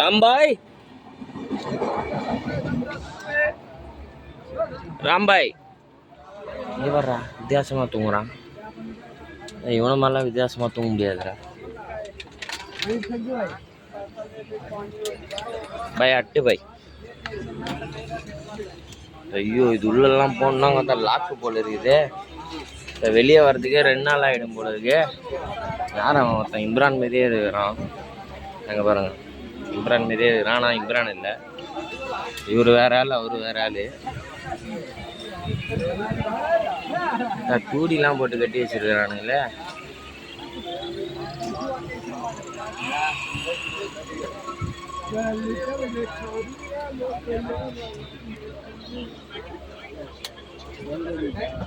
ராம்பாய் ராம்பாய் இங்கே வர்றா, வித்தியாசமாக தூங்குறான். இவனை மாதிரிலாம் வித்தியாசமாக தூங்க முடியாதுடா. பாய் அட்டு பாய். ஐயோ, இது உள்ளெல்லாம் போனா பார்த்தா லாக்கு போல இருக்குது. இப்போ வெளியே வர்றதுக்கே 2 நாள் ஆகிடும் போல இருக்கு. யார் அவன்? ஒருத்தன் இம்ரான் மாரியே இருக்கிறான். அங்கே பாருங்க, இம்ரான் மாரியே இருக்கிறான். ஆனால் இம்ரான் இல்லை, இவர் வேற ஆள், அவரு வேற ஆள். தூடிலாம் போட்டு கட்டி வச்சிருக்கிறானுங்களே.